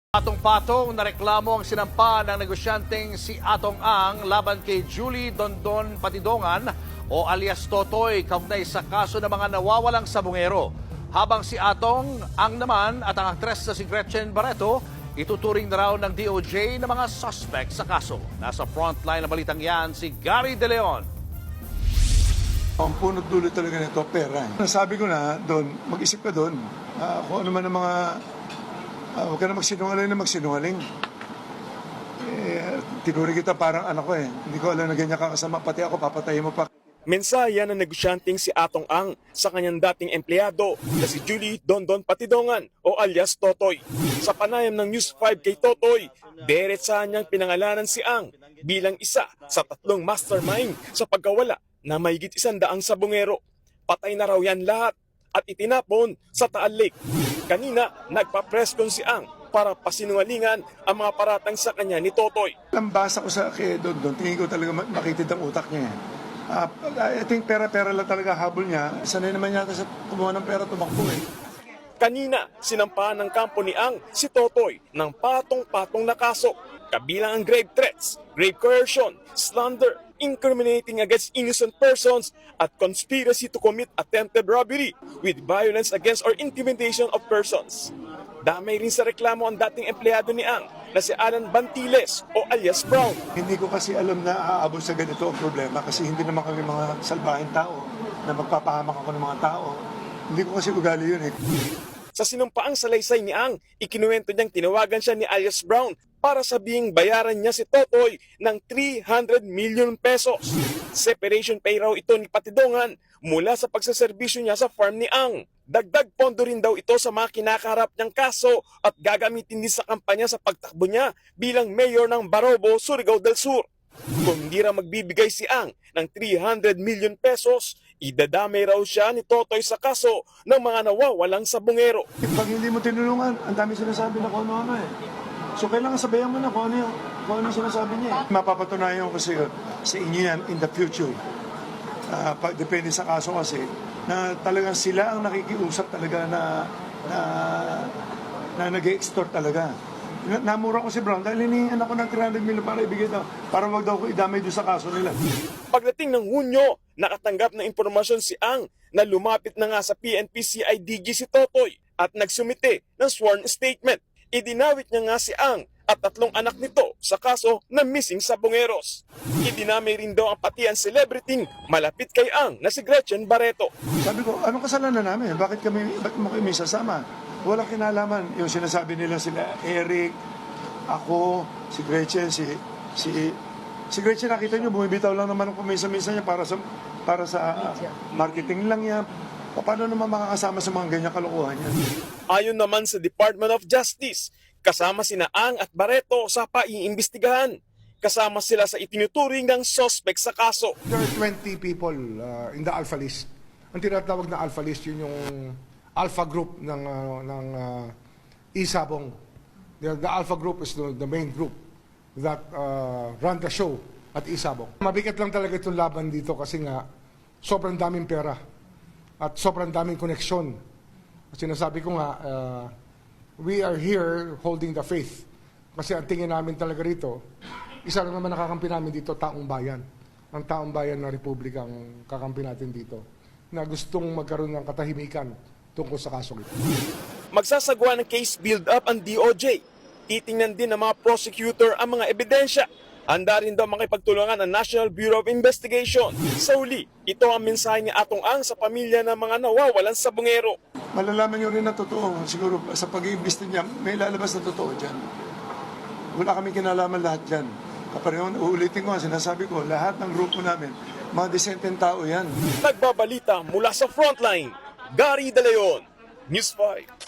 Patong-patong na reklamo ang sinampa ng negosyanteng si Atong Ang laban kay Julie Dondon Patidongan o alias Totoy kaugnay sa kaso ng mga nawawalang sabungero. Habang si Atong Ang naman at ang aktres na si Gretchen Barreto, ituturing na raw ng DOJ na mga suspect sa kaso. Nasa frontline ng balitang yan si Gary De Leon. Ang punot dulo talaga nito, pera. Nasabi ko na doon, mag-isip ka doon. Kung ano man ang mga... huwag ka na magsinungaling. Tinuri kita parang anak ko eh. Hindi ko alam na ganyan kakasama. Pati ako, papatayin mo pa. Mensaya ng negosyanteng si Atong Ang sa kanyang dating empleyado na si Julie Dondon Patidongan o alias Totoy. Sa panayam ng News 5 kay Totoy, diretsahan niyang pinangalanan si Ang bilang isa sa 3 mastermind sa pagkawala na mahigit 100 sabungero. Patay na raw yan lahat at itinapon sa Taal Lake. Kanina, nagpa-press con si Ang para pasinungalingan ang mga paratang sa kanya ni Totoy. Ang basa ko sa kay Dondon, tingin ko talaga makitid ang utak niya. I think pera-pera lang talaga habol niya. Sanay naman yata sa kumuha ng pera, tumakbo eh. Kanina, sinampahan ng kampo ni Ang si Totoy ng patong-patong na kaso. Kabilang ang grave threats, grave coercion, slander, incriminating against innocent persons, at conspiracy to commit attempted robbery with violence against or intimidation of persons. Damay rin sa reklamo ang dating empleyado ni Ang na si Alan Bantiles o alias Brown. Hindi ko kasi alam na aabot sa ganito ang problema kasi hindi naman kami mga salbahing tao na magpapahamak ako ng mga tao. Hindi ko kasi ugali yun eh. Sa sinumpaang salaysay ni Ang, ikinuwento niyang tinawagan siya ni alias Brown para sabihing bayaran niya si Totoy ng 300 million pesos. Separation pay raw ito ni Patidongan mula sa pagsaserbisyo niya sa farm ni Ang. Dagdag pondo rin daw ito sa mga kinakaharap niyang kaso at gagamitin din sa kampanya sa pagtakbo niya bilang mayor ng Barobo, Surigao del Sur. Kung hindi raw magbibigay si Ang ng 300 million pesos, idadamay raw siya ni Totoy sa kaso ng mga nawawalang sabungero. Pag hindi mo tinulungan, ang dami sinasabi na kung ano eh. So kailangan sabayan mo na kung ano sinasabi niya. Mapapatunayan ko sa inyo yan in the future. Depende sa kaso kasi, na talagang sila ang nakikiusap talaga na nag-extort talaga. Namura ko si Brown dahil hinihingan ako ng 300 million para ibigay daw, para wag daw ko idamay doon sa kaso nila. Pagdating ng Hunyo, nakatanggap ng impormasyon si Ang na lumapit na nga sa PNP-CIDG si Totoy at nagsumite ng sworn statement. Idinawit niya nga si Ang at 3 anak nito sa kaso ng missing sabungeros. Idinamay rin daw ang pati ang celebrity malapit kay Ang na si Gretchen Barreto. Sabi ko, anong kasalanan namin? Bakit mo kami sasama? Walang kinalaman. Yung sinasabi nila sila, Eric, ako, si Gretchen, si Gretchen, nakita nyo, bumibitaw lang naman ng kumisa-misa niya para sa marketing lang niya. Paano naman makakasama sa mga ganyang kalokohan niya? Ayon naman sa Department of Justice, kasama sina Ang at Barreto sa paiimbestigahan. Kasama sila sa itinuturing ng suspect sa kaso. There are 20 people in the Alpha List. Ang tinatawag na Alpha List, yun yung Alpha Group ng Isabong. The Alpha Group is the main group that run the show at Isabong. Mabigat lang talaga itong laban dito kasi nga sobrang daming pera at sobrang daming koneksyon. Sinasabi ko nga, we are here holding the faith. Kasi ang tingin namin talaga rito, isa lang naman nakakampi namin dito, taong bayan. Ang taong bayan ng Republika ang kakampi natin dito na gustong magkaroon ng katahimikan tungkol sa kaso ito. Magsasagawa ng case build-up ang DOJ. Titingnan din ng mga prosecutor ang mga ebidensya. Handa rin daw makipagtulungan ang National Bureau of Investigation. Sa huli, ito ang mensahe ni Atong Ang sa pamilya ng mga nawawalan sabungero. Malalaman nyo rin na totoo. Siguro sa pag-iimbesti niya, may lalabas na totoo dyan. Wala kami kinalaman lahat dyan. Kapareho, uulitin ko, sinasabi ko, lahat ng grupo namin, mga disenteng tao yan. Nagbabalita mula sa frontline, Gary De Leon, News 5.